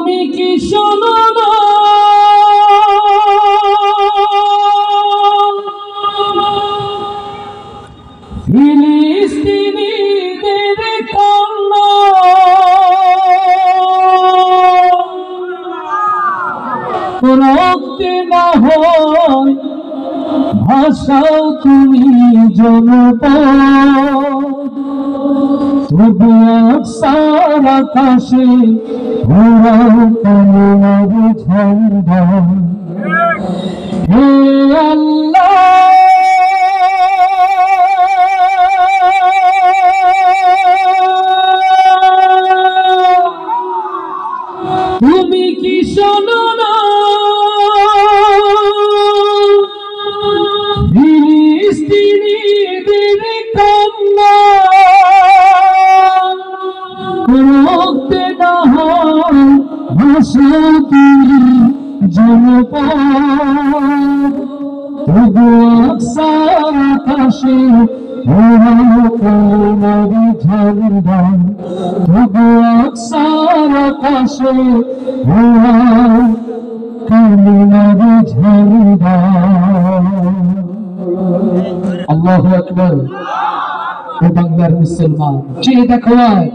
তুমি কি শোনো না ফিলিস্তিনিদের কান্না, রক্তে না হয় ভাষাও তুমি জনপদ, তবু আকসার আকাশে উড়াও কালিমার ঝান্ডা। হে আল্লাহ তুমি কি শোনো না ফিলিস্তিনিদের কান্না, রক্তে না হয় ভাষা তুমি জনপদ, তবু আকসার আকাশে উড়াও কালিমার ঝান্ডা, তবু আকসার আকাশে উড়াও কালিমার ঝান্ডা। আল্লাহু আকবার। ও বাংলার মুসলমান, চেয়ে দেখো আজ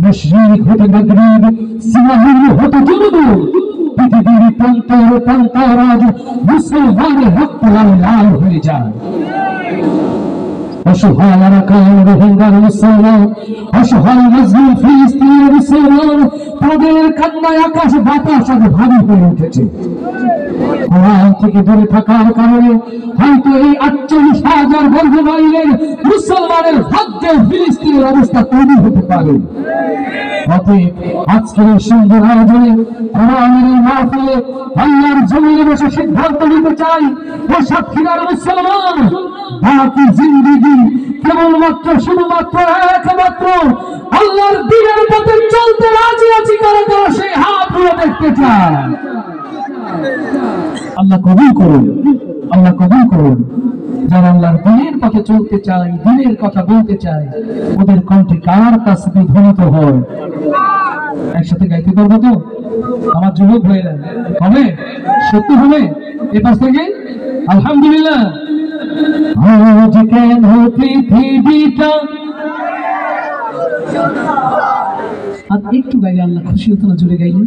মুশরিক হতে মাগরিব, সিনাহি হতে জুনুব, পৃথিবীর প্রান্তর প্রান্তর আজ মুসলমানের রক্ত লাল হয়ে যায়। অসহায় আরাকান রোহিঙ্গার মুসলমান, অসহায় মজলুম ফিলিস্তিনের মুসলমান, তাদের কান্নায় আকাশ বাতাস আজ ভারী হয়ে উঠেছে। কোরআন থেকে দূরে থাকার কারণে হয়তো এই ৪৮,০০০ বর্গ মাইলের মুসলমানের ভাগ্যে ফিলিস্তিনের অবস্থা তৈরি হতে পারে। অতএব আজকের এই সুন্দর আয়োজনে কোরআনের এই মাহফিলে আল্লাহর জমিনে বসে সিদ্ধান্ত নিতে চাই, ও সাক্ষীরার মুসলমান, বাকি জিন্দেগি কেবলমাত্র শুধুমাত্র একমাত্র আল্লাহর দ্বীনের পথে চলতে রাজি আছি কারা কারা সেই হাত তুলে দেখতে চায়। আল্লাহ কবুল করুন, আল্লাহ কবুল করুন। যারা আল্লাহর দ্বীনের পথে চলতে চায়, দ্বীনের কথা বলতে চায়, ওদের কণ্ঠে কার তাসবিহ ধ্বনিত হয়। একসাথে গাইতে পারবো তো? আমার যুবক ভাইরা হবে? সত্যি হবে? এ পাশ থেকে আলহামদুলিল্লাহ। আজ কেন পৃথিবীটা, আর একটু গাইলে আল্লাহ খুশি হতো না? জোরে গাইলে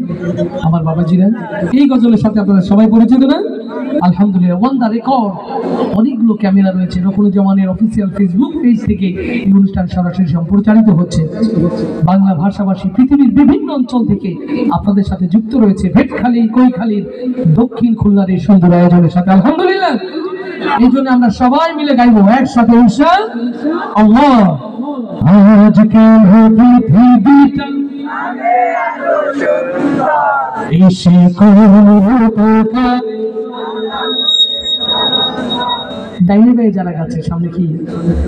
আমার বাবাজিরা। এই গজলের সাথে আপনারা সবাই পরিচিত না? আলহামদুলিল্লাহ। ওয়ান দা রেকর্ড, অনেকগুলো ক্যামেরা রয়েছে। রকুনুজ্জামানের অফিসিয়াল ফেসবুক পেজ থেকে এই অনুষ্ঠান সরাসরি সম্প্রচারিত হচ্ছে। বাংলা ভাষাভাষী পৃথিবীর বিভিন্ন অঞ্চল থেকে আপনাদের সাথে যুক্ত রয়েছে ভেটখালী, কৈখালীর, দক্ষিণ খুলনার এই সুন্দর আয়োজনের সাথে। আলহামদুলিল্লাহ। এই জন্য আমরা সবাই মিলে গাইবো একসাথে ইনশাআল্লাহ। আজ কেন পৃথিবীটা এসে ডাইনে বাই যারা গাছে সামনে কি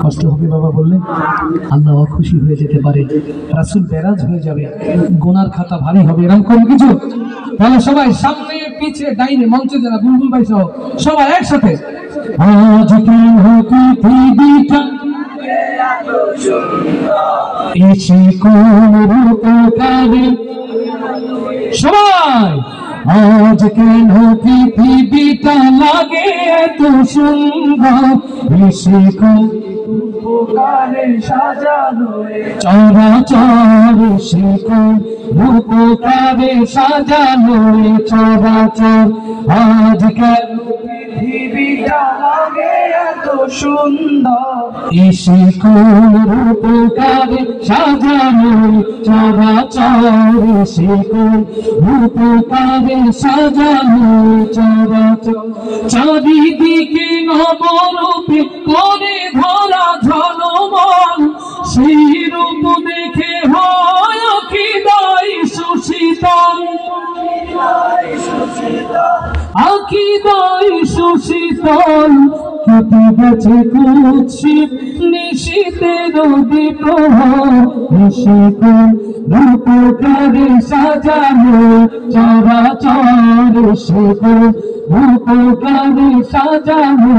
কষ্ট হবে বাবা বললে? আল্লাহ খুশি হয়ে যেতে পারে, রাসূল বেরাজ হয়ে যাবে, গুনার খাতা ভারী হবে, এরকম কোন কিছু? তাহলে সবাই সামনে পিছে ডাইনে মঞ্চে যারা বুলবুল ভাই সহ সবাই একসাথে। আজ কেন পৃথিবীটা এসে কোন রূপকারে, সবাই আজ কেন পৃথিবীটা লাগে এত সুন্দর, এসে কোন রূপকারে সাজানো চরাচর, এসে কোন রূপকারে সাজানো চরাচর। আজ কেন পৃথিবীটা লাগে এত সুন্দর, এসে কোন রূপকারে সাজানো চরাচর, এসে কোন রূপকারে সাজানো চরাচর। চারিদিকে নবরূপে করে ধরা ঝলমল, সেই রূপ দেখে হয় আকিদায় সুশীতল, আকিদায় সুশীতল। কেটে গেছে কুৎসিত নিশীথের বিপ্রহর, এসে কোন রূপকারে সাজানো চরাচর, এসে কোন রূপকারে সাজানো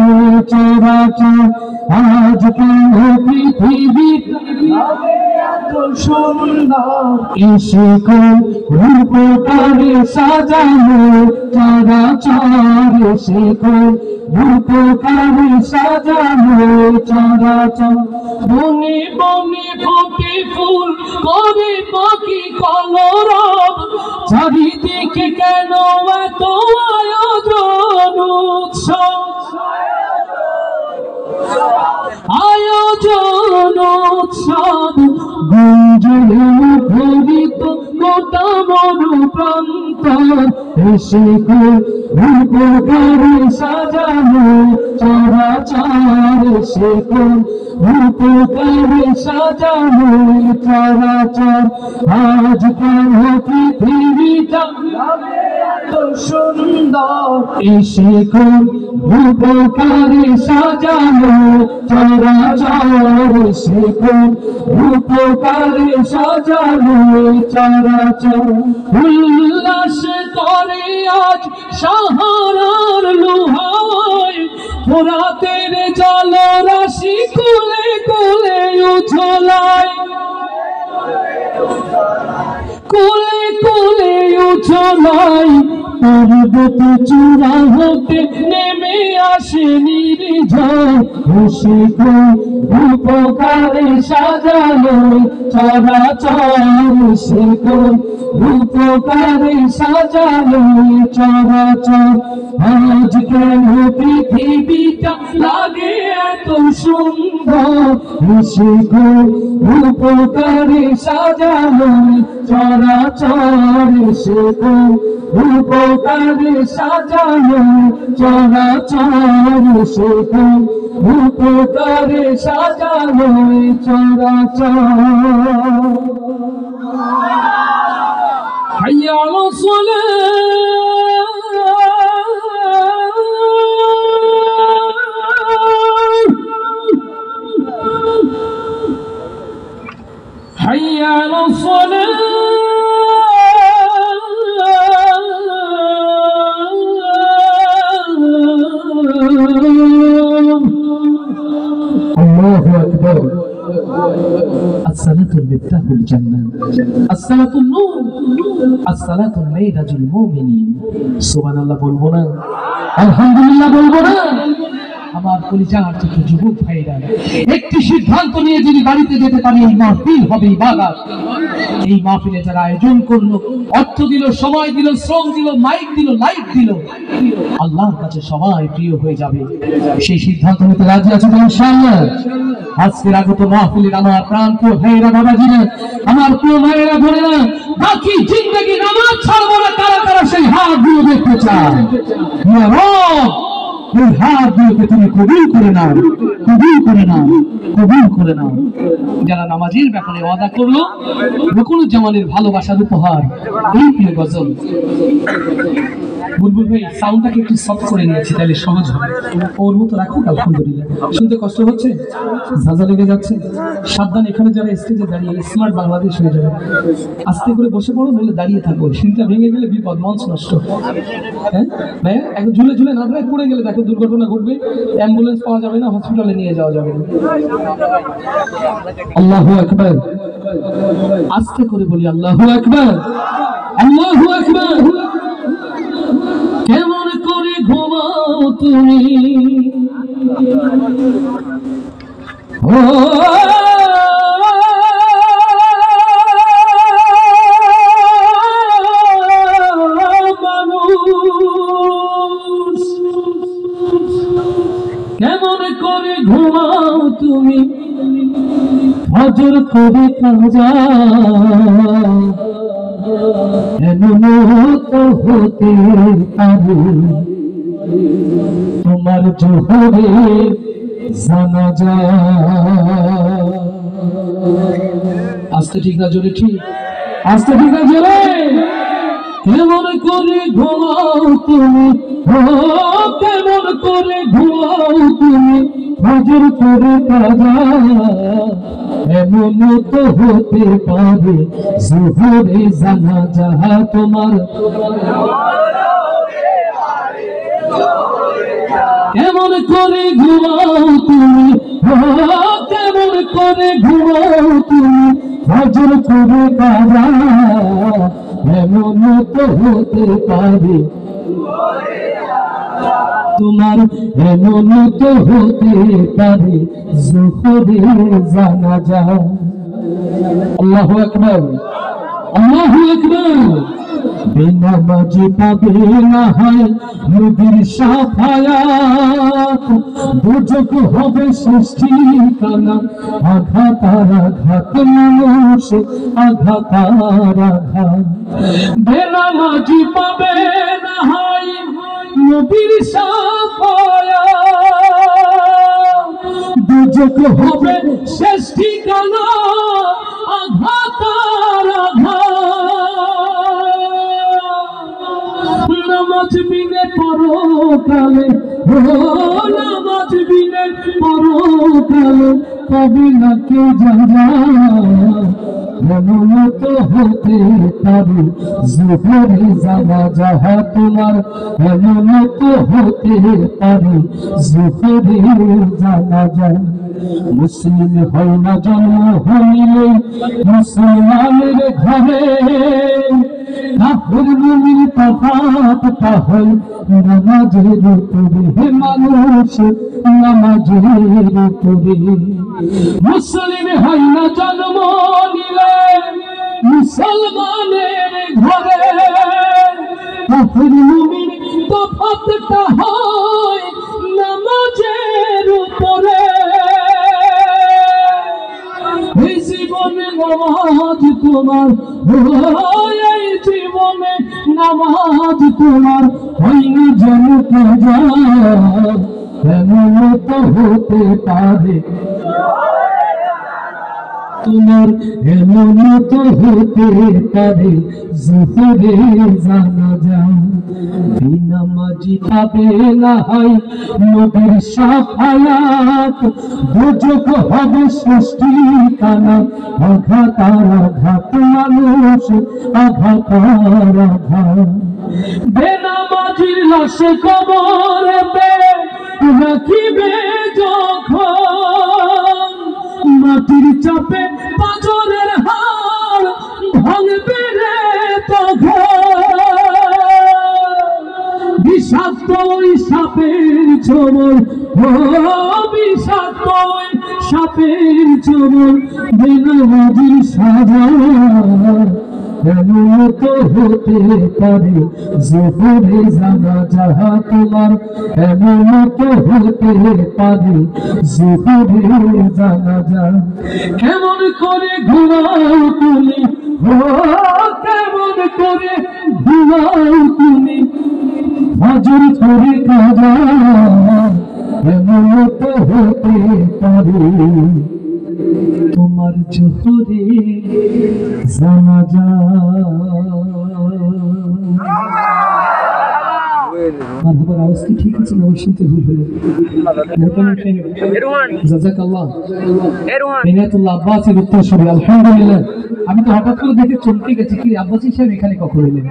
চরাচর। আজ কেন পৃথিবী ইশকো রূপকারে সাজানো চরাচর, ইশকো রূপকারে সাজানো চরাচর। বনে বনে ফোটে ফুল করে পাখি কলরব, চারিদিকে কেন এত আয়োজন উৎসব, আয়োজন উৎসব। গুঞ্জনে মুখরিত গোটা মরু প্রান্তর, ইশকো রূপকারে সাজানো চরাচর, ইশকো রূপকারে সাজানো চরাচর। আজ কেন পৃথিবীটা এত সুন্দর, ইশকো রূপকারে সাজানো চরাচর, ইশকো রূপকারে সাজানো চরাচর। উল্লাস করে আজ সাহারার লোহায়, ফোরাতের জলরাশি কুলে কুলে উছলায়, কুলে কুলে উছলায়। পর্বত চূড়া হতে নেমে আসে নির্ঝর, ইশকো রূপকারে সাজানো চরাচর, ইশকো রূপকারে সাজানো চরাচর। আজ কেন পৃথিবীটা লাগে এত সুন্দর, ইশকো রূপকারে সাজানো চরাচর, ইশকো রূপকারে সাজানো চরাচর, ইশকো রূপকারে সাজানো চরাচর। হাইয়া আলাস সালাহ, হাইয়া আলাস সালাহ। আল্লাহু আকবার। الصلاة مفتاح الجنة، الصلاة النور، الصلاة معراج المؤمنين। সুবহান আল্লাহ বলবো না? আলহামদুলিল্লাহ বলবো না? আমার কলিজার থেকে যুবক ভাইরা, একটি সিদ্ধান্ত নিয়ে যদি বাড়িতে যেতে পারি, এই মাহফিল হবে ইবাদত। এই মাহফিলে যারা আয়োজন করলো, অর্থ দিল, সময় দিল, শ্রম দিল, মাইক দিল, লাইট দিল, আল্লাহর কাছে সবাই প্রিয় হয়ে যাবে। সেই সিদ্ধান্ত নিতে রাজি আছেন ইনশাআল্লাহ? আজকের আগত মাহফিলের আমার প্রাণপ্রিয় ভাইয়েরা, বাবাজিরা, আমার প্রিয় মায়েরা, বোনেরা, বাকি জিন্দেগি নামাজ ছাড়বো না, কারা কারা সেই হাত দিয়ে দেখতে চায়? ইয়া রব, এই হাতগুলোকে তুমি কবুল করে নাও, কবুল করে নাও, কবুল করে নাও। যারা নামাজের ব্যাপারে ওয়াদা করলো, রুকুনুজ্জামানের ভালোবাসার উপহার এই প্রিয় গজল। বুলবুল ভাই সাউন্ডটাকে একটু সফট করে নিয়েছি, তাহলে সহজ হবে। ওর মতো রাখুক, আলহামদুলিল্লাহ। শুনতে কষ্ট হচ্ছে? ঝাঁঝা লেগে যাচ্ছে? সাবধান, এখানে যারা স্টেজে দাঁড়িয়ে, স্মার্ট বাংলাদেশ হয়ে যাবে। আস্তে করে বসে পড়ো, নইলে দাঁড়িয়ে থাকো। সিনটা ভেঙে গেলে বিপদ, মঞ্চ নষ্ট। হ্যাঁ ভাইয়া, একদম ঝুলে ঝুলে না দাঁড়ায়, পড়ে গেলে দেখো দুর্ঘটনা ঘটবে, অ্যাম্বুলেন্স পাওয়া যাবে না, হসপিটালে নিয়ে যাওয়া যাবে না। আল্লাহু আকবার। আস্তে করে বলি আল্লাহু আকবার, আল্লাহু আকবার। কেমন করে ঘুমাও তুমি, ও মানুষ, কেমন করে ঘুমাও তুমি, ফজর করে কাজা, এমন তো হতে পারে তোমার জোহরে জানাজা। আস্তে ঠিক না জোরে? ঠিক, আস্তে ঠিক না জোরে? কেমন করে ঘুমাও তুমি, ও কেমন করে ঘুমাও তুমি, ফজর করে কাজা, এমন তো হতে পারে জোহরে জানাজা তোমার। কেমন করে ঘুমাও তুমি, কেমন করে ঘুমাও তুমি, হজর করে কাজা এমন তো হতে পারে তোমার এমন তো হতে পারে জোহরে জানাজা আল্লাহু আকবার আল্লাহু আকবার বেনামাজি পাবে না হয় নবীর শাফায়াত দুজক হবে সৃষ্টি কানা আঘাত আর আঘাত মানুষ আঘাত আর আঘাত বেনামাজি পাবে না হয় নবীর শাফায়াত দুজক হবে সৃষ্টি কানা আঘাত আর আঘাত নামাজ বিনে পরকালে নামাজ বিনে পরকালে কবি না কেউ জানা এমন তো হতে পারে জোহরে জানাজা তোমার এমন তো হতে পারে জোহরে জানাজা মুসলিম হয় না জন্ম হইলে মুসলমানের ঘরে কাফের মুমিন তফাৎ তাহল নামাজের উপরে হে মানুষ নামাজের উপরে মুসলিম হয় না জন্ম নিলে মুসলমানের ঘরে কাফের মুমিন তফাৎ তাহল নামাজের উপরে এই জীবনে নামাজ তোমার এই জীবনে নামাজ তোমার হয়নি যেন কাজা এমন তো হতে পারে তোমার এমন তো হতে পারে জোহরে জানাজা বেনামাজি পাবে না হয় নবীর শাফায়াত দুজক হবে সৃষ্টি কানা আঘাত আর আঘাত মানুষ আঘাত আর আঘাত বেনামাজির লাশে কবরেতে রাখিবে যখন মাটির চাপে পাঁজরের হাড় ভাঙবে রে তখন বিষাক্ত ওই সাপের ছোবল বিষাক্ত ওই সাপের ছোবল বেনামাজির সাজা এমন তো হতে পারে জোহরে জানাজা তোমার এমন তো হতে পারে জোহরে জানাজা কেমন করে ঘুমাও তুমি কেমন করে ঘুমাও তুমি হজর করে কাজা এমন তো হতে পারে তোমার জোহরে জানাজা মারহাবার আওয়াজ কি ঠিক আছে না শুনতে ভুল হলো জাযাকাল্লাহ ইনায়াতুল্লাহ আব্বাসি উত্তরসূরি আলহামদুলিল্লাহ আমি তো হঠাৎ করে দেখে চমকে গেছি কি আব্বাসি সাহেব এখানে কখন এলেন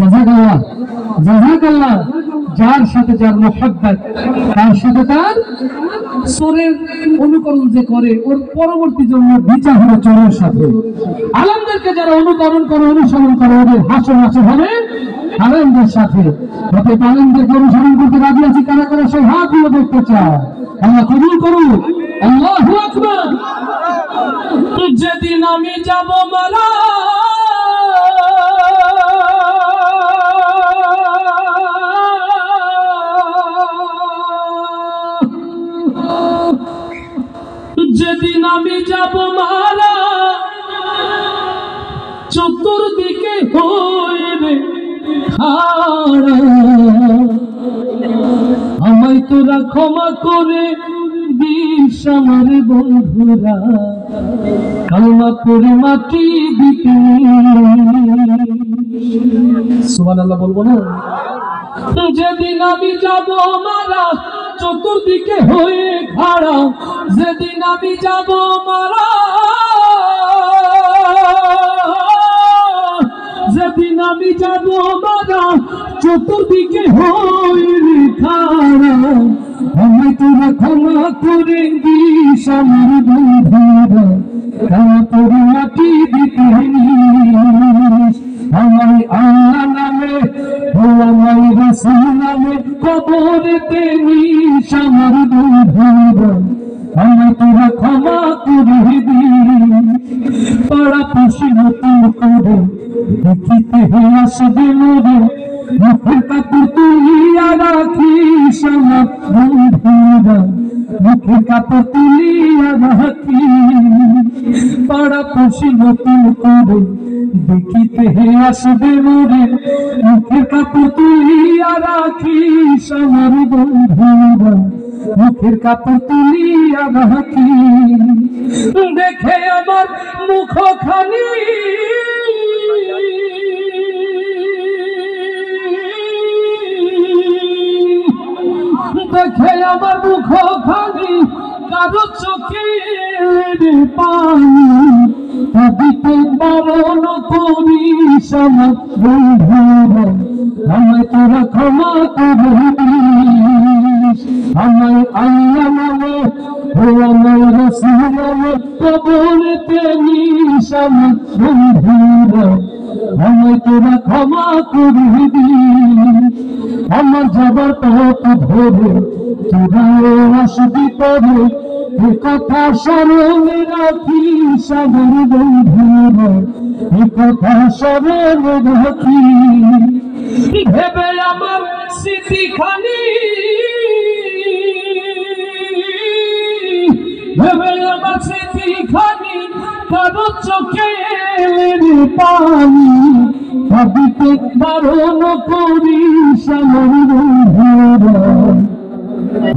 জাযাকাল্লাহ জাযাকাল্লাহ যার সাথে যার মোহাব্বত তার সাথে তার সুরের অনুকরণ যে করে ওর পরবর্তী জন্য বিচার হবে চোরের সাথে আলেমদেরকে যারা অনুকরণ করে অনুসরণ করে ওদের হাসর হাসর হবে আলেমদের সাথে অতএব আলেমদেরকে অনুসরণ করতে রাজি আছি কারা কারা সেই হাত দিয়ে দেখতে চায় আল্লাহ কবুল করুন আল্লাহু আকবার যেদিন আমি যাব মারা যেদিন আমি যাব মারা চতুর্দিকে হইবে খাড়া আমায় তোরা ক্ষমা করে দিস আমার বন্ধুরা কালমা করে মাটি দিতে সুবহানাল্লাহ বলবো না যেদিন আমি যাব মারা চতুর্দিকে হয়ে খাড়া যেদিন আমি যাব মারা যেদিন আমি যাব মারা চতুর্দিকে হয়ে খাড়া আমায় তোরা ক্ষমা করে দিস আমার বন্ধুরা, কেন তোর মাটি দিতে নিস? আমায় আল্লাহ নামে ও আমায় রাসূল নামে কবরেতে নিস আমার বন্ধুরা, আমায় তোরা ক্ষমা করে দিস। পাড়া পশি নতুন করে দেখিতে আসবে মোরে, মুখের কাপড় তুলিয়া রাখিস আমার বন্ধুরা, মুখের কাপড় তুলিয়া রাখিস। পাড়া পশি নতুন করে দেখিতে আসবে মোরে, মুখের কাপড় তুলিয়া রাখিস আমার বন্ধুরা, মুখের কাপড় তুলিয়া রাখিস। দেখে আমার মুখখানি দেখে আমার মুখখানি কারো চোখের পানি, দিতে বারণ করিস আমার বন্ধুরা, আমায় তোরা ক্ষমা করে দিস। আমায় আল্লাহ নামে ও আমায় রাসূল নামে কবরেতে নিস আমার বন্ধুরা, আমায় তোরা ক্ষমা করে দিস। আমার যাবার পথ ধরে তোরাও আসবি তবে, এ কথা স্মরণে রাখিস আমার বন্ধুরা, এ কথা স্মরণে রাখিস। ভেবে আমার স্মৃতিখানি, ভেবে আমার স্মৃতিখানি কারো চোখের পানি, ভাবিতে বারণ করিস আমার বন্ধুরা,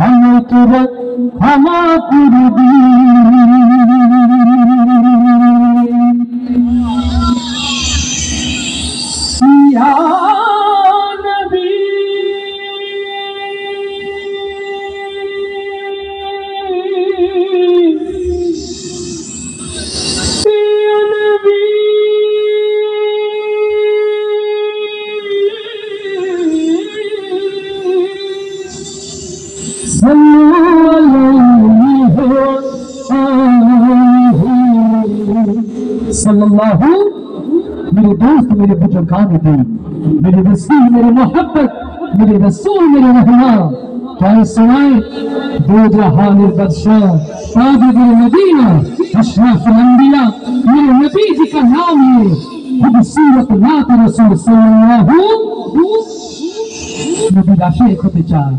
আমায় তোরা ক্ষমা করে দিস। ইয়া নবী सल्लल्लाहु, मेरे दोस्त मेरे बुजुर्गान दीन, मेरे रसूल मेरे मोहब्बत, मेरे रसूल मेरे रहमान, क्या सुनाए दो जहानिर बादशाह ताजदार मदीना अशरफुल अंबिया, मेरे नबी जी का नाम है खूबसूरत नात रसूल सल्लल्लाहु। নবীর আশিক হতে চায়,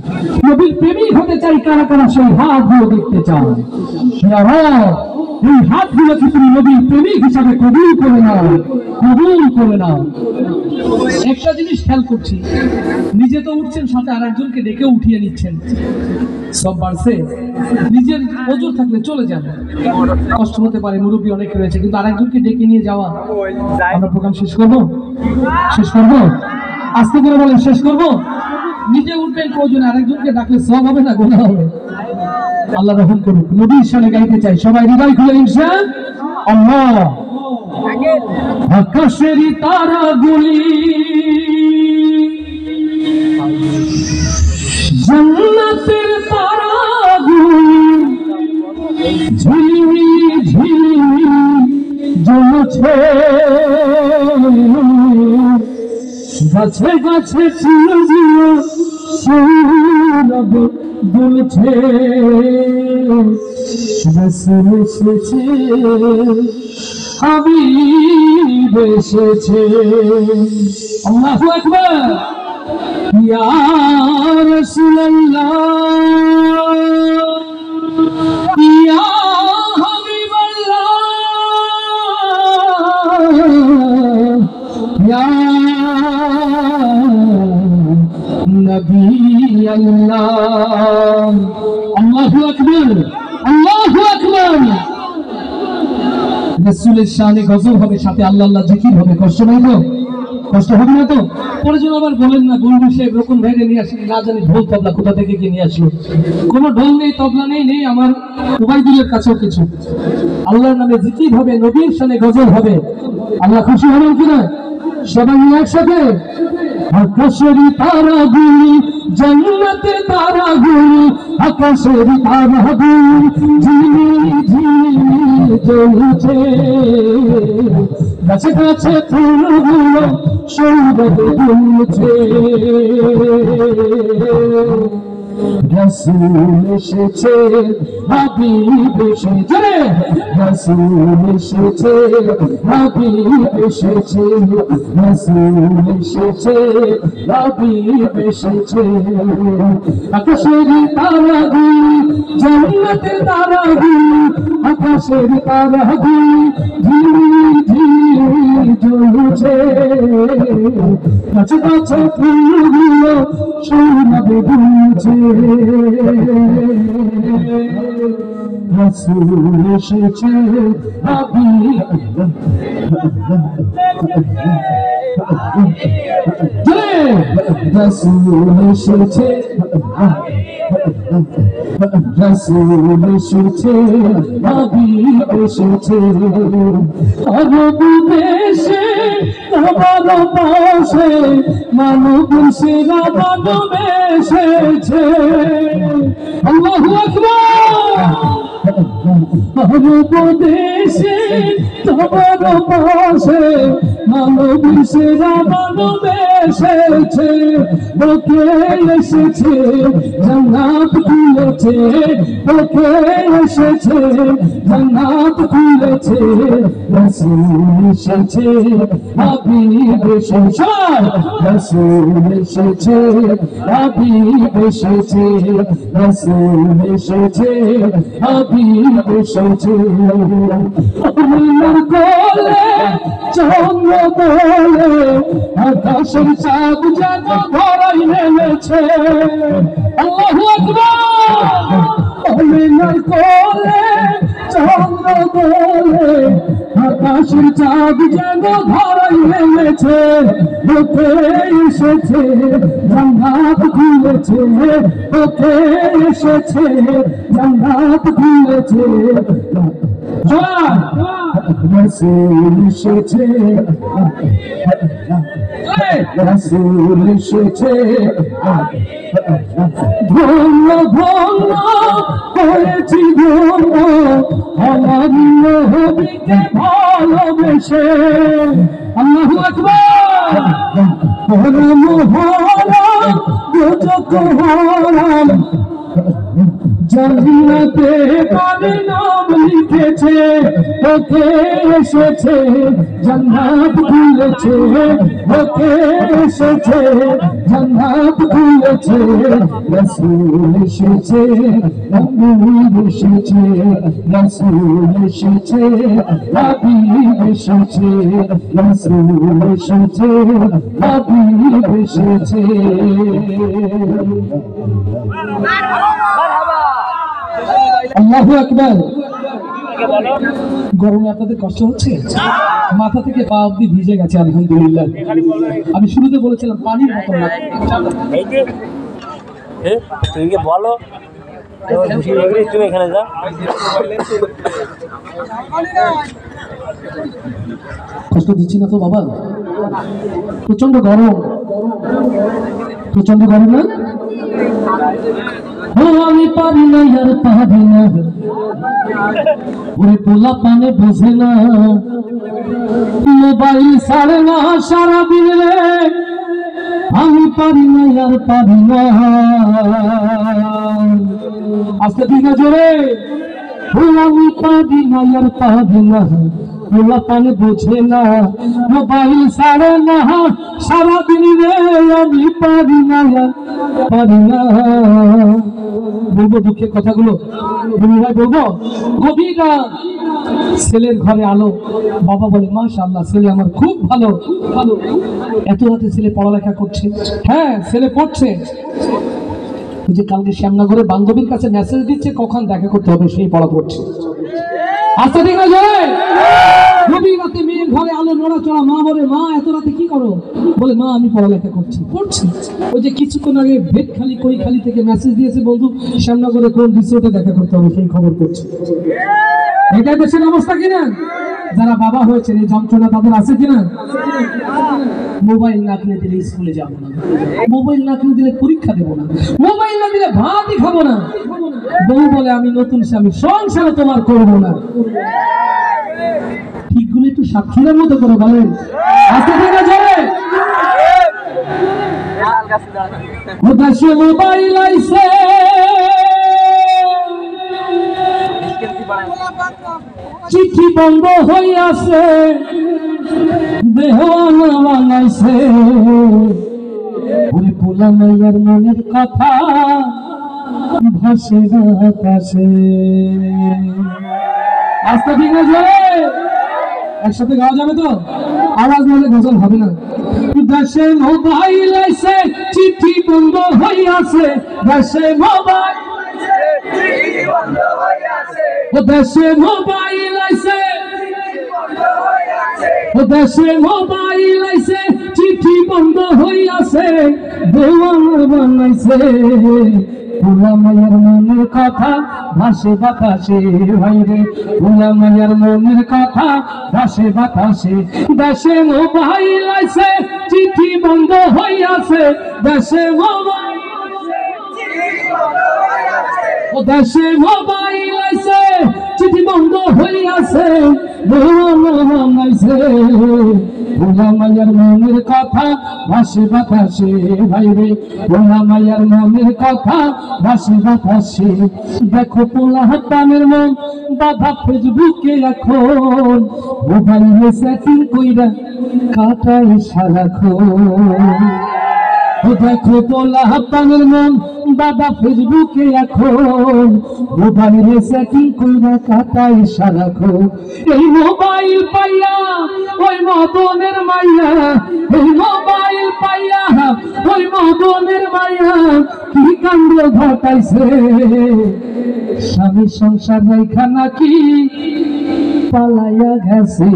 নবীর প্রেমিক হতে চাই, কারা কারা সেই হাতগুলো দেখতে চায়। এই হাতগুলোকে তুমি নবীর প্রেমিক হিসাবে কবুল করে নাও, কবুল করে নাও। একটা জিনিস খেয়াল করছি, নিজে তো উঠছেন, সাথে আরেকজনকে ডেকে উঠিয়ে নিচ্ছেন, সব বাড়ছে। নিজের ওজোর থাকলে চলে যান, কষ্ট হতে পারে, মুরব্বী অনেক রয়েছে, কিন্তু আরেকজনকে ডেকে নিয়ে যাওয়া। আমরা প্রোগ্রাম শেষ করবো, শেষ করবো, আস্তে করে বলেন শেষ করবো। নিজে উঠবেন প্রয়োজন, আরেকজনকে ডাকলে সব হবে না গোনা হবে। আল্লাহ রহম করুক। নবীর শানে গাইতে চাই, সবাই হৃদয় খুলে ইনশাআল্লাহ। আকাশের তারাগুলি জান্নাতের তারাগুলি ঝিলিমিলি ঝিলিমিলি জ্বলছে, গাছে গাছে চিরজিও সৌরভ দুলছে, রাসূল এসেছে, হাবিব এসেছে। আল্লাহু আকবার। ইয়া রাসূলুল্লাহ, ইয়া হাবিবাল্লাহ, ইয়া নবী আল্লাহ। আল্লাহু আকবার, আল্লাহু আকবার। রাসূলের শানে গজল হবে, সাথে আল্লাহ আল্লাহ জিকির হবে। কষ্ট নাই তো? কষ্ট হবে না তো? পরে যেন আবার বলেন না বন্ধু সাহেব রকম ভাইরে নিয়ে আসেন, না জানি ঢোল তবলা কোথা থেকে কে নিয়ে আসলো। কোনো ঢোল নেই, তবলা নেই, নেই আমার উবাইদুলের কাছেও কিছু। আল্লাহর নামে জিকির হবে, নবীর শানে গজল হবে। আল্লাহ খুশি হবেন কিনা? সবাই একসাথে। আকাশের তারাগুলি জান্নাতের তারাগুলো আকাশের তারাগুলো ঝিলমিল ঝিলমিল জ্বলছে গাছে গাছে ফুলগুলো সৌরভে দুলছে রাসূল এসেছে হাবিব এসেছে রাসূল এসেছে হাবিব এসেছে রাসূল এসেছে হাবিব এসেছে আকাশের তারাগুলো জান্নাতের তারাগুলো আকাশের তারাগুলো ঝিলমিল ঝিলমিল জ্বলছে গাছে গাছে ফুলগুলো সৌরভে দুলছে রাসূল এসেছে হাবিব রাসূল এসেছে রাসূল এসেছে হাবিব এসেছে আরব দেশে তোমার পাশে মানব সেরা মানব এসেছে আল্লাহু আকবার আরব দেশে তোমার পাশে মানব সেরা মানব এসেছে ওকে এসেছে জান্নাত খুলেছে ওকে এসেছে জান্নাত খুলেছে রাসূল এসেছে হাবিব এসেছে রাসূল এসেছে হাবিব এসেছে রাসূল এসেছে হাবিব এসেছে আমিনার কোলে চন্দ্র বলে আকাশের চাঁদ যেন ধরাই নেমেছে আল্লাহু আকবার আমিনার কোলে চন্দ্র বলে আকাশের চাঁদ যেন ধরাই নেমেছে ওকে এসেছে জান্নাত খুলেছে ওকে এসেছে জান্নাত খুলেছে রাসূল এসেছে রাসূল এসেছে ধন্য ধন্য হয়েছি ধন্য আমার নবীকে ভালোবেসে আল্লাহু আকবার হরম হরম দুজক হরম জান্নাতে তার নাম লিখেছে ওকে এসেছে জান্নাত খুলেছে ওকে এসেছে জান্নাত খুলেছে রাসূল এসেছে হাবিব এসেছে রাসূল এসেছে হাবিব এসেছে রাসূল এসেছে হাবিব এসেছে আল্লাহু আকবার গরমে আপনাদের কষ্ট হচ্ছে মাথা থেকে পা অবধি ভিজে গেছে আলহামদুলিল্লাহ আমি শুরুতে বলেছিলাম পানির মতো তুমি কি বলো তুমি এখানে যাও কষ্ট দিচ্ছি না তো বাবা প্রচন্ড গরম না আমি পারি না আর পারি না ওরে পোলা পানে বোঝে না মোবাইল ছাড়ে না সারাদিন রে আমি পারি না আর পারি না আজকে দিন জোরে আমি পারি না আর পারি না পোলা পানে বোঝে না মোবাইল ছাড়ে না সারাদিন রে আমি পারি না আর পারি না বলবো দুঃখের কথাগুলো বলবো গভীর ছেলের ঘরে আলো বাবা বলে মাশাআল্লাহ ছেলে আমার খুব ভালো ভালো এত রাতে ছেলে পড়ালেখা করছে হ্যাঁ ছেলে পড়ছে ওই যে কালকে শ্যামনগরে বান্ধবীর কাছে মেসেজ দিচ্ছে কখন দেখা করতে হবে সেই পড়া পড়ছে আচ্ছা ঠিক আছে গভীর রাতে মেয়ের ঘরে আলো নড়াচড়া মা বলে মা এত রাতে কি করো বলে মা আমি পড়ালেখা করছি ওই যে কিছুক্ষণ আগে ভেটখালি কৈখালি থেকে মেসেজ দিয়েছে বন্ধু শ্যামনগরে কোন রিসোর্টে দেখা করতে হবে সেই খবর করছে এটা দেশের অবস্থা কিনা যারা বাবা হয়েছেন এই যন্ত্রণা তাদের আছে কিনা মোবাইল না কিনে দিলে স্কুলে যাবো না, মোবাইল না কিনে দিলে পরীক্ষা দেবো না, মোবাইল না দিলে ভাতই খাবো না। বউ বলে আমি নতুন স্বামী, সংসার তোমার করবো না। ঠিকগুলো একটু সাক্ষীর মতো করে বলেন, আস্তে থেকে যাবে। দেশে মোবাইল আইছে, চিঠি বন্ধ হইয়াছে, দেওয়ানা বানাইছে, ওরে পোলা মাইয়ার মনের কথা ভাসে বাতাসে। আস্তে ঠিক আছে, একসাথে গাওয়া যাবে তো? আওয়াজ নাহলে গজল হবে না। দেশে মোবাইল আইছে, চিঠি বন্ধ হইয়াছে, দেশে মোবাইল, দেশে মোবাইল আইছে, দেশে মোবাইল আইছে, চিঠি বন্ধ হইয়াছে, দেওয়ানা বানাইছে, পোলা মায়ের মনের কথা ভাসে বাতাসে, ভাইরে পোলা মায়ের মনের কথা ভাসে বাতাসে। দেশে মোবাইল আইছে, চিঠি বন্ধ হইয়াছে, দেশে মোবাইল, দেশে মোবাইল আইছে, চিঠি বন্ধ হইয়াছে, দেওয়ানা বানাইছে, পোলা মায়ের মনের কথা ভাসে বাতাসে, ভাইরে পোলা মায়ের মনের কথা ভাসে বাতাসে। দেখো পোলা হাতানের মন বাধা ফেসবুকে এখন, মোবাইলে সেটিং কইরা কাটাই সারাক্ষণ। দেখো পোলা হাতানের মন বাধা ফেসবুকে এখন, মোবাইলে সেটিং কইরা কাটাই সারাক্ষণ। এই মোবাইল পাইয়া ওই মদনের মাইয়া, এই মোবাইল পাইয়া ওই মদনের মাইয়া কি কাণ্ড ঘটাইছে, স্বামী সংসার রাইখা নাকি পালাইয়া গেছে।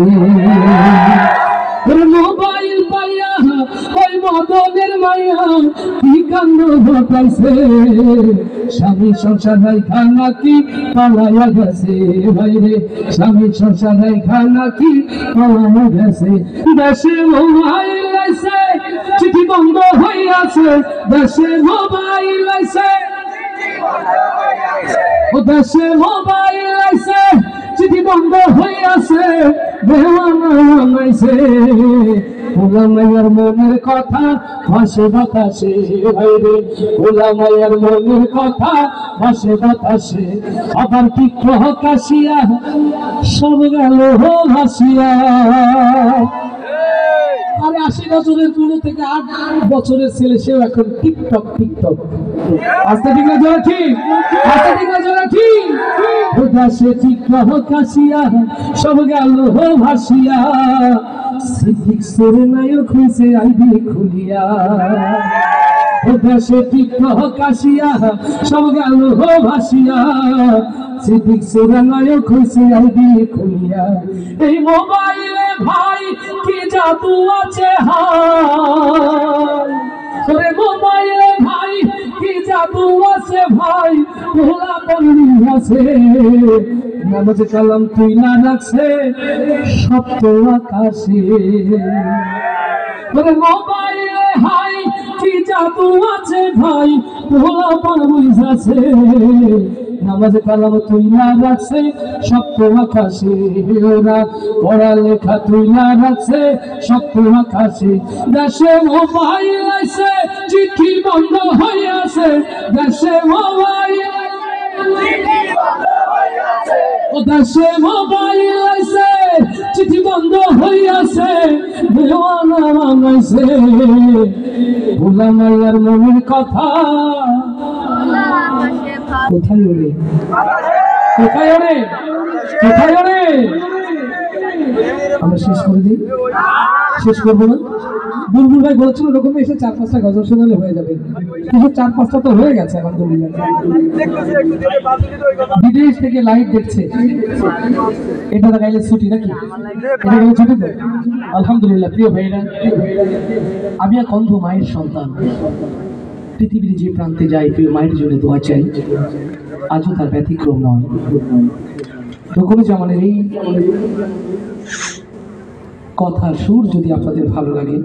মোবাইল পাইয়া ওই মদনের মাইয়া কি কাণ্ড ঘটাইছে, স্বামী সংসার রাইখা নাকি পালাইয়া গেছে, ভাইরে স্বামী সংসার রাইখা নাকি পালাইয়া গেছে। দেশে মোবাইল আইছে, চিঠি বন্ধ হইয়াছে, দেশে মোবাইল আইছে, দেশে মোবাইল আইছে, চিঠি বন্ধ হইয়াছে, দেওয়ানা বানাইছে, পোলা মায়ের মনের কথা ভাসে বাতাসে, ভাইরে পোলা মায়ের মনের কথা ভাসে বাতাসে। আবার কি ক্রহ কাশিয়া সব গেল ভাসিয়া। আরে 80 বছরের পুরো থেকে 8 বছরের ছেলে, সেও এখন টিকটক টিকটক। আস্তে ঠিক না জোরে ঠিক, আস্তে ঠিক না জোরে ঠিক। দেশে টিকটক কাশিয়া সব গেল ভাসিয়া, সিদ্দিক সুরে নায়ক হইছে আইবি খুলিয়া। দেশে টিকটক কাশিয়া সব গেল ভাসিয়া, সিদ্দিক সুরে নায়ক হইছে আইবি খুলিয়া। এই মোবাইলে ভাই কি জাদু আছে হায়, ওরে মোবাইলে ভাই কি জাদু আছে ভাই, পোলা বন্ধু আছে, নামাজ কালাম তুই না রাখছে সপ্ত আকাশে। ওরে মোবাইলে হাই কি জাদু আছে ভাই, পোলা বন্ধু আছে, নামাজ কালাম তুই না রাখছে সপ্ত আকাশে। ওরা পড়ালেখা তুই না রাখছে সপ্ত আকাশে। দেশে মোবাইল আইছে, চিঠি বন্ধ হইয়াছে, দেশে মোবাইল, দেশে মোবাইল আইছে, চিঠি বন্ধ হইয়াছে, দেওয়ানা বানাইছে, পোলা মায়ের মনের কথা কোথায় ওরে, কোথায় ওরে, কোথায় ওরে। আমরা শেষ করে দিই, শেষ করবো না। বুলবুল ভাই বলেছিল ওরকম এসে 4-5টা গজল শোনালে হয়ে যাবে, কিন্তু 4-5টা তো হয়ে গেছে আলহামদুলিল্লাহ। বিদেশ থেকে লাইভ দেখছে, এটা গাইলে ছুটি নাকি, এটা গাইলে ছুটি তো আলহামদুলিল্লাহ। প্রিয় ভাইরা, আমি এক অন্ধ মায়ের সন্তান, পৃথিবীর যে প্রান্তে যাই প্রিয় মায়ের জন্য দোয়া চাই, আজও তার ব্যতিক্রম নয়। তখনই জামানের এই কথার সুর যদি আপনাদের ভালো লাগে,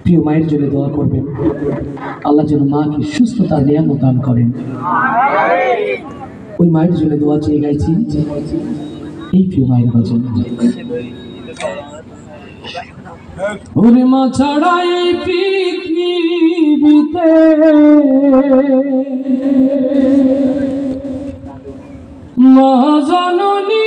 প্রিয় মায়ের জন্য দোয়া করবেন, আল্লাহ যেন মাকে সুস্থতা নিয়ামত দান করেন। ওই মায়ের জন্য দোয়া চেয়ে গাইছি এই প্রিয় মায়ের ভজন। ওরে মা ছাড়া এই পৃথিবীতে মা জননী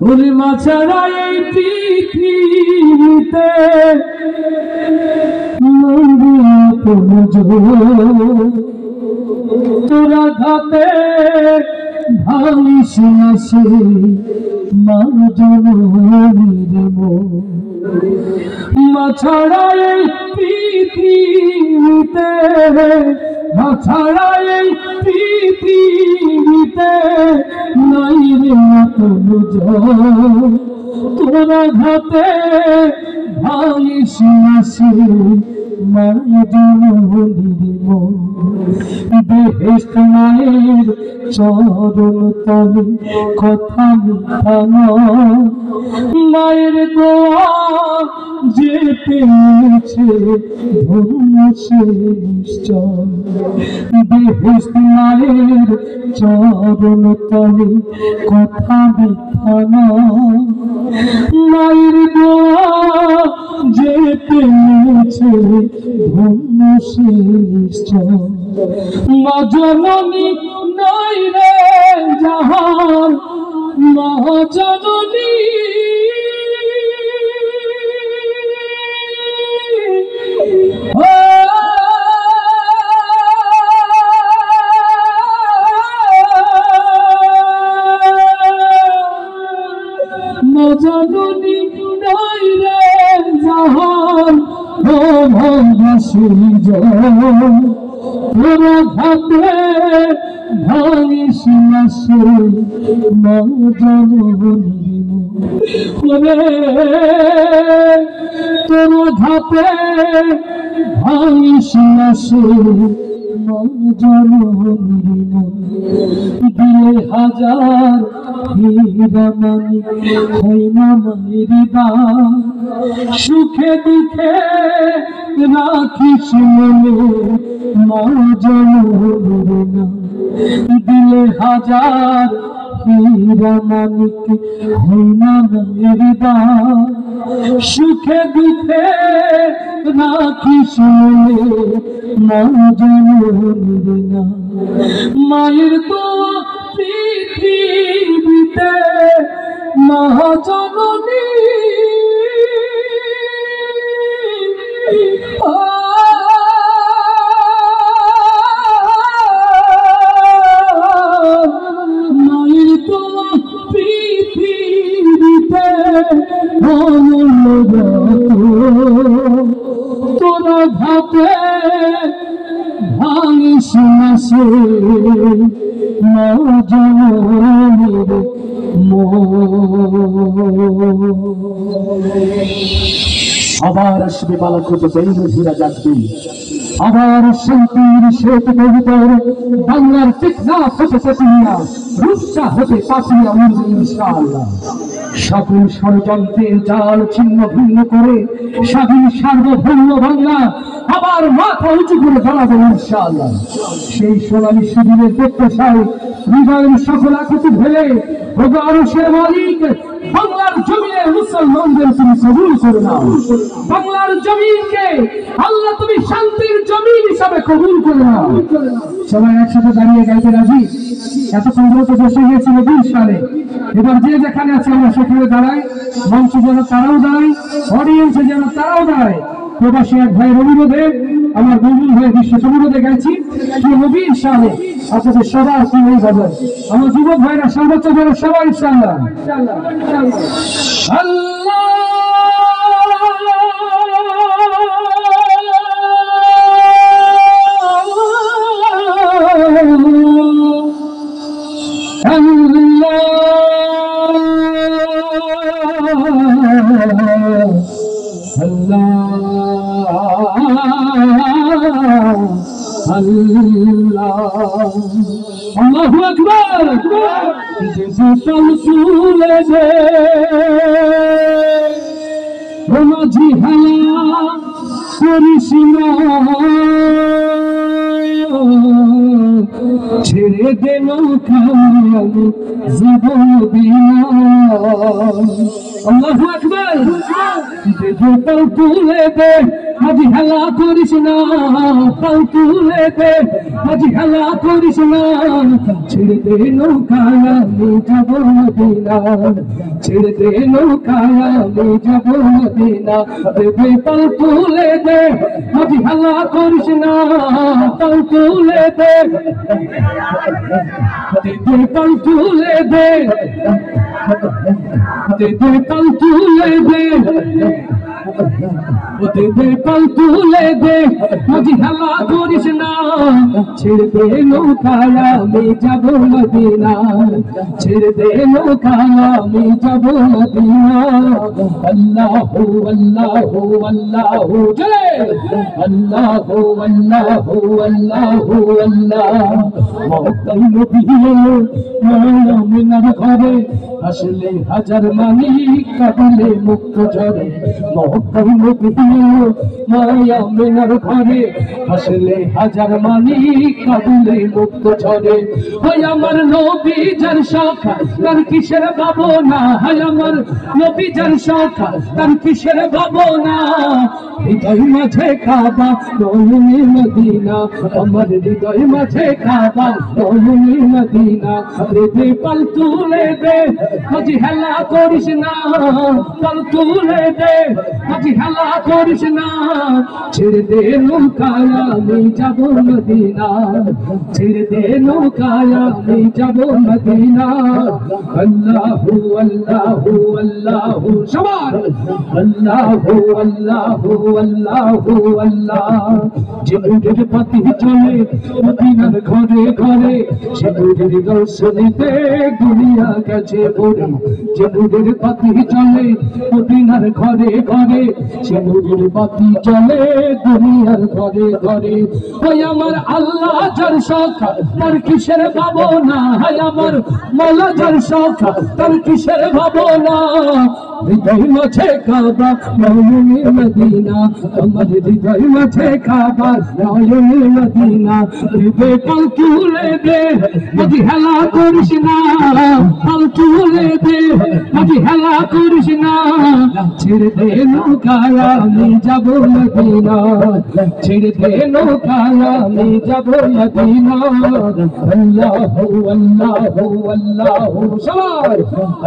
ওরে মা ছাড়া এই পৃথিবীতে তোরা ঘাতে ভালিস না সে মা জননীর মন। মা ছাড়া এই পৃথিবীতে, মা ছাড়া এই পৃথিবীতে নাই রে কোনো জন। তোরা ঘাতে ভালিস না সে মা জননীর মন। বেহেশত মায়ের চরণ তলে কথা মিথ্যা নয়, মায়ের দোয়া যে পেয়েছে ধন্য সে নিশ্চয়। বেহেশত মায়ের চরণ তলে কথা মিথ্যা নয়, মায়ের দোয়া যে পেয়েছে ধন্য সে নিশ্চয়। মা জননী নাই রে জাহান, মা জননী মা জননী নাই রে জাহান, ও ভালোবাসি জন। তোরা ঘাতে ভাঙিস না সে মা জননীর মন। তোরা ঘাতে ভাঙিস না সে মা জননীর মন। দিলে হাজার হীরা মানিক হয় না মায়ের দান, সুখে দুঃখে রাখিস মনে মা জননীর নাম। দিলে হাজার হীরা মানিক হয় না মায়ের দান, সুখে দুঃখে রাখিস মনে মা জননীর নাম। মায়ের দোয়া পৃথিবীতে মা জননী মায়ের দোয়া পৃথিবীতে তোরা ঘাতে ভাঙিস না সে মা জননীর আবার আসবে বালাকোট বেইনজিরা জাগবে, আবার শান্তির শ্বেত কবিতার বাংলার টেকনাফ হতে পাপিয়া, রূপসা হতে পাপিয়া উঠবে ইনশাআল্লাহ। সকল ষড়যন্ত্রের জাল ছিন্ন ভিন্ন করে স্বাধীন সার্বভৌম বাংলা আবার মাথা উঁচু করে দাঁড়াবে ইনশাআল্লাহ। সেই সোনালী সুদিনের প্রত্যাশায় হৃদয়ের সকল আকুতি ভেলে আরশের মালিক বাংলার জমিনে মুসলমানদের তুমি কবুল করে নাও। বাংলার জমিনকে আল্লাহ তুমি শান্তির জমিন হিসাবে কবুল করে নাও। সবাই একসাথে দাঁড়িয়ে গাইতে রাজি? এত সম্ভবত বসে গিয়েছিল ২০ সালে। এবার যে যেখানে আছে আমরা সেখানে দাঁড়াই, মঞ্চ যেন তারাও দাঁড়ায়, অডিয়েন্সে যেন তারাও দাঁড়ায়। প্রবাসী এক ভাইয়ের অনুরোধে, আমার বন্ধুর ভাইয়ের বিশেষ অনুরোধে গাইছি নবীর সালে আপনাদের সবার প্রিয় এই গজল। আমার যুবক ভাইরা সর্বোচ্চ যেন সবাই ইনশাআল্লাহ আল্লাহ আল্লাহ আল্লাহু আকবার যে বোতল তুলে দে ও মাঝি হেলা করিস না ছেড়ে দে নৌকা আমি যাব মদিনা আল্লাহু আকবার যে বোতল তুলে দে মাঝি হেলা করিস না পাল তুলে দে মাঝি হেলা করিস না ছেড়ে দে নৌকা আমি যাব মদিনা ছেড়ে দে নৌকা আমি যাব মদিনা দে পাল তুলে দে মাঝি হেলা করিস না পাল তুলে দে পাল তুলে দে পাল তুলে দে পাল তুলে দে মাঝি হেলা করিস না ছেড়ে দে নৌকা আমি যাব মদিনা ছেড়ে দে নৌকা আমি যাব মদিনা আল্লাহু আল্লাহু আল্লাহু জয় আল্লাহু আল্লাহু আল্লাহু আল্লাহ মক্কার নবী মুমিনার ঘরে আসলে হাজার মানি কাঁদলে মুক্ত ঝরে মক্কার নবী মায়া মিনার ঘরে আসলে হাজার মানি কাঁদলে মুক্ত ঝরে হয় আমার নবী যার শাখা তার কিসের ভাবনা হয় আমার নবী যার শাখা তার কিসের ভাবনা হৃদয় মাঝে কাবা নয়নে মদিনা আমার হৃদয় মাঝে কাবা নয়নে মদিনা দে পাল তুলে দে মাঝি হেলা করিস না পাল তুলে দে মাঝি হেলা করিস না ছেড়ে দে নৌকা আমি যাব মদিনা ছেড়ে দে নৌকা আমি যাব মদিনা আল্লাহু আল্লাহু আল্লাহু সবার আল্লাহু আল্লাহু আল্লাহু আল্লাহ যে উটের পাতি চলে মদিনার ঘরে ঘরে সে উটের দর্শনীতে দুনিয়া গেছে ভরে যে উটের পাতি চলে মদিনার ঘরে ঘরে সে উটের পাতি চলে দুনিয়ার ঘরে ঘরে ওই আমার আল্লাহ যার শাখা তার কিসের ভাবনা হয় আমার মাওলা যার শাখা তার কিসের ভাবনা হৃদয় মাঝে কাবা নয়নে মদিনা আমার হৃদয় মাঝে কাবা নয়নে মদিনা দে পাল তুলে দে মাঝি হেলা করিস না পাল তুলে দে মাঝি হেলা করিস না ছেড়ে দে নৌকা আমি যাব মদিনা ছেড়ে দে নৌকা আমি যাব মদিনা আল্লাহু আল্লাহু আল্লাহু সবার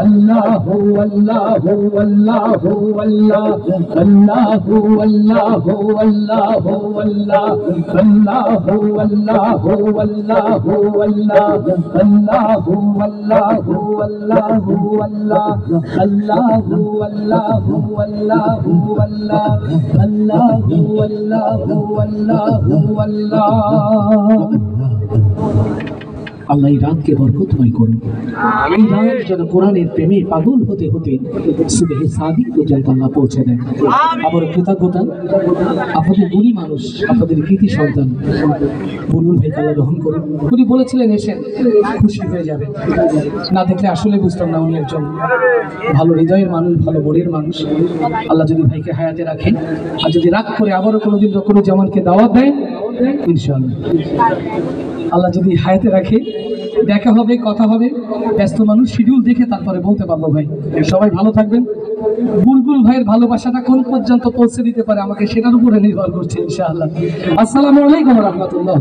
আল্লাহু আল্লাহু আল্লাহু আল্লাহ আল্লাহু আল্লাহু আল্লাহু আল্লাহ আল্লাহু আল্লাহু আল্লাহু আল্লাহ আল্লাহু আল্লাহু আল্লাহু আল্লাহ আল্লাহু আল্লাহু আল্লাহু আল্লাহ আল্লাহু আল্লাহু আল্লাহু আল্লাহ আল্লাহ এই রাতকে বরকতময় করুন এই রাত যেন কোরআনের প্রেমে পাগল হতে হতে সুবহে সাদিক পর্যন্ত আল্লাহ পৌঁছে দেন আবার কৃতজ্ঞতা আপনাদের গুণী মানুষ আপনাদের কৃতি সন্তান বুলবুল ভাইকে আল্লাহ গ্রহণ করুন উনি বলেছিলেন এসে খুশি হয়ে যাবে না দেখলে আসলে বুঝতাম না উনি একজন ভালো হৃদয়ের মানুষ ভালো মনের মানুষ আল্লাহ যদি ভাইকে হায়াতে রাখেন আর যদি রাগ করে আবারও কোনোদিন রকমের জামানকে দাওয়াত দেয় ইনশাআল্লাহ আল্লাহ যদি হায়াতে রাখে দেখা হবে কথা হবে ব্যস্ত মানুষ শিডিউল দেখে তারপরে বলতে পারবো ভাই সবাই ভালো থাকবেন বুলবুল ভাইয়ের ভালোবাসাটা কোন পর্যন্ত পৌঁছে দিতে পারে আমাকে সেটার উপরে নির্ভর করছে ইনশাআল্লাহ আসসালামু আলাইকুম ওয়া রাহমাতুল্লাহ